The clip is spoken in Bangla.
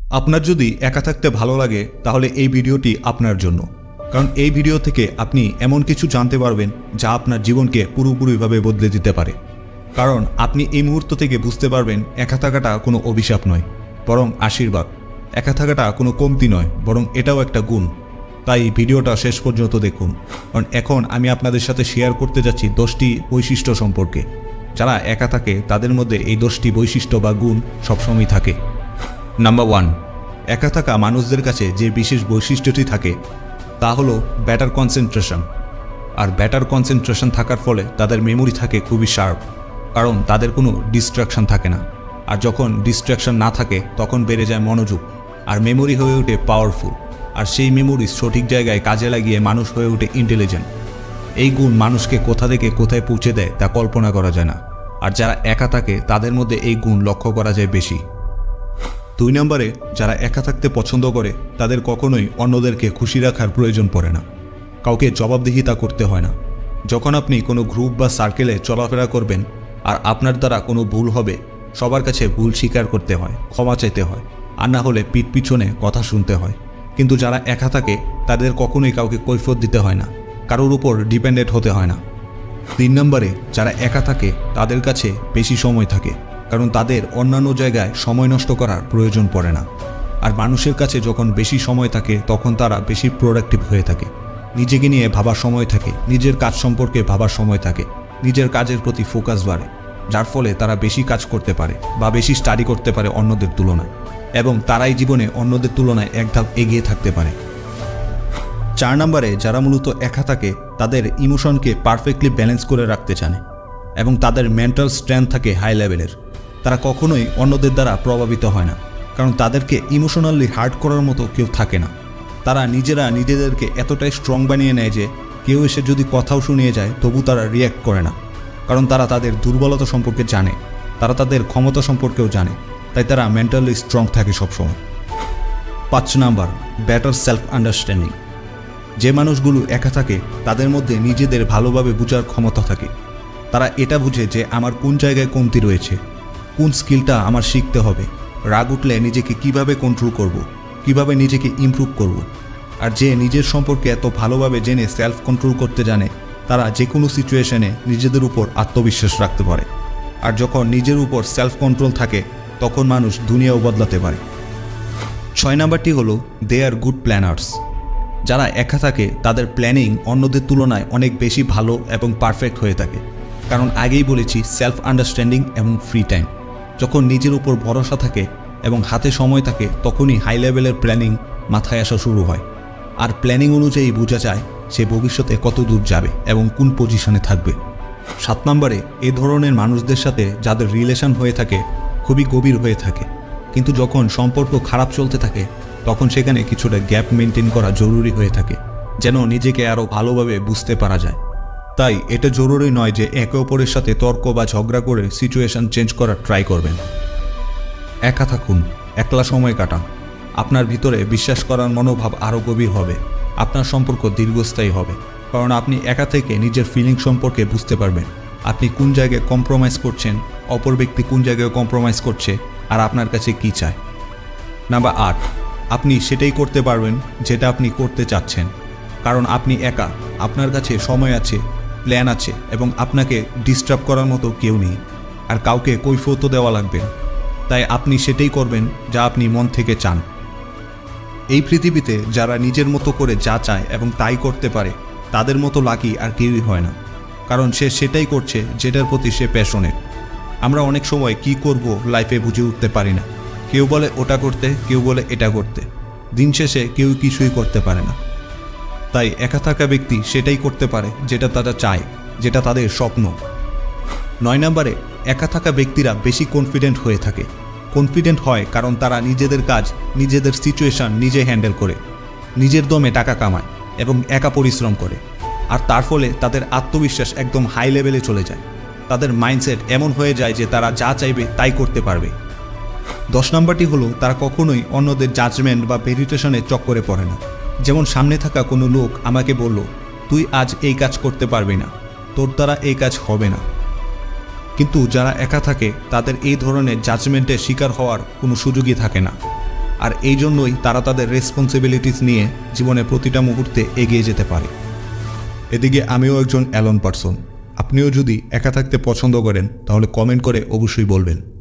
আপনার যদি একা থাকতে ভালো লাগে তাহলে এই ভিডিওটি আপনার জন্য, কারণ এই ভিডিও থেকে আপনি এমন কিছু জানতে পারবেন যা আপনার জীবনকে পুরোপুরিভাবে বদলে দিতে পারে। কারণ আপনি এই মুহূর্ত থেকে বুঝতে পারবেন একা থাকাটা কোনো অভিশাপ নয়, বরং আশীর্বাদ। একা থাকাটা কোনো কমতি নয়, বরং এটাও একটা গুণ। তাই ভিডিওটা শেষ পর্যন্ত দেখুন, কারণ এখন আমি আপনাদের সাথে শেয়ার করতে যাচ্ছি 10টি বৈশিষ্ট্য সম্পর্কে। যারা একা থাকে তাদের মধ্যে এই 10টি বৈশিষ্ট্য বা গুণ সবসময় থাকে। নাম্বার 1, একা থাকা মানুষদের কাছে যে বিশেষ বৈশিষ্ট্যটি থাকে তা হলো বেটার কনসেন্ট্রেশন। আর বেটার কনসেন্ট্রেশন থাকার ফলে তাদের মেমোরি থাকে খুবই শার্প, কারণ তাদের কোনো ডিস্ট্র্যাকশন থাকে না। আর যখন ডিস্ট্র্যাকশন না থাকে তখন বেড়ে যায় মনোযোগ, আর মেমোরি হয়ে ওঠে পাওয়ারফুল। আর সেই মেমোরি সঠিক জায়গায় কাজে লাগিয়ে মানুষ হয়ে ওঠে ইন্টেলিজেন্ট। এই গুণ মানুষকে কোথা থেকে কোথায় পৌঁছে দেয় তা কল্পনা করা যায় না। আর যারা একা থাকে তাদের মধ্যে এই গুণ লক্ষ্য করা যায় বেশি। 2 নম্বরে, যারা একা থাকতে পছন্দ করে তাদের কখনোই অন্যদেরকে খুশি রাখার প্রয়োজন পড়ে না। কাউকে জবাবদিহিতা করতে হয় না। যখন আপনি কোনো গ্রুপ বা সার্কেলে চলাফেরা করবেন আর আপনার দ্বারা কোনো ভুল হবে, সবার কাছে ভুল স্বীকার করতে হয়, ক্ষমা চাইতে হয়, আর না হলে পিঠ পিছনে কথা শুনতে হয়। কিন্তু যারা একা থাকে তাদের কখনোই কাউকে কৈফিয়ত দিতে হয় না, কারোর উপর ডিপেন্ডেন্ট হতে হয় না। 3 নম্বরে, যারা একা থাকে তাদের কাছে বেশি সময় থাকে, কারণ তাদের অন্যান্য জায়গায় সময় নষ্ট করার প্রয়োজন পড়ে না। আর মানুষের কাছে যখন বেশি সময় থাকে তখন তারা বেশি প্রোডাক্টিভ হয়ে থাকে। নিজেকে নিয়ে ভাবার সময় থাকে, নিজের কাজ সম্পর্কে ভাবার সময় থাকে, নিজের কাজের প্রতি ফোকাস বাড়ে, যার ফলে তারা বেশি কাজ করতে পারে বা বেশি স্টাডি করতে পারে অন্যদের তুলনায়, এবং তারাই জীবনে অন্যদের তুলনায় এক ধাপ এগিয়ে থাকতে পারে। 4 নম্বরে, যারা মূলত একা থাকে তাদের ইমোশনকে পারফেক্টলি ব্যালেন্স করে রাখতে জানে, এবং তাদের মেন্টাল স্ট্রেংথ থাকে হাই লেভেলের। তারা কখনোই অন্যদের দ্বারা প্রভাবিত হয় না, কারণ তাদেরকে ইমোশনালি হার্ট করার মতো কেউ থাকে না। তারা নিজেরা নিজেদেরকে এতটাই স্ট্রং বানিয়ে নেয় যে কেউ এসে যদি কথাও শুনিয়ে যায় তবু তারা রিয়্যাক্ট করে না, কারণ তারা তাদের দুর্বলতা সম্পর্কে জানে, তারা তাদের ক্ষমতা সম্পর্কেও জানে, তাই তারা মেন্টালি স্ট্রং থাকে সবসময়। 5 নাম্বার, বেটার সেলফ আন্ডারস্ট্যান্ডিং। যে মানুষগুলো একা থাকে তাদের মধ্যে নিজেদের ভালোভাবে বোঝার ক্ষমতা থাকে। তারা এটা বুঝে যে আমার কোন জায়গায় কমতি রয়েছে, কোন স্কিলটা আমার শিখতে হবে, রাগ উঠলে নিজেকে কিভাবে কন্ট্রোল করব, কিভাবে নিজেকে ইমপ্রুভ করব। আর যে নিজের সম্পর্কে এত ভালোভাবে জেনে সেলফ কন্ট্রোল করতে জানে, তারা যে কোনো সিচুয়েশনে নিজেদের উপর আত্মবিশ্বাস রাখতে পারে। আর যখন নিজের উপর সেলফ কন্ট্রোল থাকে তখন মানুষ দুনিয়াও বদলাতে পারে। 6 নাম্বারটি হলো দে আর গুড প্ল্যানার্স। যারা একা থাকে তাদের প্ল্যানিং অন্যদের তুলনায় অনেক বেশি ভালো এবং পারফেক্ট হয়ে থাকে, কারণ আগেই বলেছি সেলফ আন্ডারস্ট্যান্ডিং এবং ফ্রি টাইম। যখন নিজের উপর ভরসা থাকে এবং হাতে সময় থাকে তখনই হাই লেভেলের প্ল্যানিং মাথায় আসা শুরু হয়। আর প্ল্যানিং অনুযায়ী বোঝা যায় সে ভবিষ্যতে কত দূর যাবে এবং কোন পজিশনে থাকবে। 7 নম্বরে, এই ধরনের মানুষদের সাথে যাদের রিলেশন হয়ে থাকে খুবই গভীর হয়ে থাকে, কিন্তু যখন সম্পর্ক খারাপ চলতে থাকে তখন সেখানে কিছুটা গ্যাপ মেনটেন করা জরুরি হয়ে থাকে, যেন নিজেকে আরও ভালোভাবে বুঝতে পারা যায়। তাই এটা জরুরি নয় যে একে অপরের সাথে তর্ক বা ঝগড়া করে সিচুয়েশন চেঞ্জ করার ট্রাই করবেন। একা থাকুন, একলা সময় কাটান। আপনার ভিতরে বিশ্বাস করার মনোভাব আরও গভীর হবে, আপনার সম্পর্ক দীর্ঘস্থায়ী হবে, কারণ আপনি একা থেকে নিজের ফিলিং সম্পর্কে বুঝতে পারবেন। আপনি কোন জায়গায় কম্প্রোমাইজ করছেন, অপর ব্যক্তি কোন জায়গায় কম্প্রোমাইজ করছে, আর আপনার কাছে কী চায়। নাম্বার 8, আপনি সেটাই করতে পারবেন যেটা আপনি করতে চাচ্ছেন, কারণ আপনি একা, আপনার কাছে সময় আছে, প্ল্যান আছে, এবং আপনাকে ডিস্টার্ব করার মতো কেউ নেই, আর কাউকে কৈফিয়ত দেওয়া লাগবে না। তাই আপনি সেটাই করবেন যা আপনি মন থেকে চান। এই পৃথিবীতে যারা নিজের মতো করে যা চায় এবং তাই করতে পারে তাদের মতো লাকি আর কেউই হয় না, কারণ সে সেটাই করছে যেটার প্রতি সে প্যাশনেট। আমরা অনেক সময় কি করব লাইফে বুঝে উঠতে পারি না। কেউ বলে ওটা করতে, কেউ বলে এটা করতে, দিন শেষে কেউ কিছুই করতে পারে না। তাই একা থাকা ব্যক্তি সেটাই করতে পারে যেটা তারা চায়, যেটা তাদের স্বপ্ন। 9 নম্বরে, একা থাকা ব্যক্তিরা বেশি কনফিডেন্ট হয়ে থাকে। কনফিডেন্ট হয় কারণ তারা নিজেদের কাজ, নিজেদের সিচুয়েশন নিজে হ্যান্ডেল করে, নিজের দমে টাকা কামায় এবং একা পরিশ্রম করে। আর তার ফলে তাদের আত্মবিশ্বাস একদম হাই লেভেলে চলে যায়। তাদের মাইন্ডসেট এমন হয়ে যায় যে তারা যা চাইবে তাই করতে পারবে। 10 নম্বরটি হলো তারা কখনোই অন্যদের জাজমেন্ট বা ভেরিটেশনের চক্করে পড়ে না। যেমন সামনে থাকা কোনো লোক আমাকে বলল, তুই আজ এই কাজ করতে পারবি না, তোর দ্বারা এই কাজ হবে না। কিন্তু যারা একা থাকে তাদের এই ধরনের জাজমেন্টের শিকার হওয়ার কোনো সুযোগই থাকে না। আর এই জন্যই তারা তাদের রেসপন্সিবিলিটিস নিয়ে জীবনে প্রতিটা মুহূর্তে এগিয়ে যেতে পারে। এদিকে আমিও একজন অ্যালোন পারসন। আপনিও যদি একা থাকতে পছন্দ করেন তাহলে কমেন্ট করে অবশ্যই বলবেন।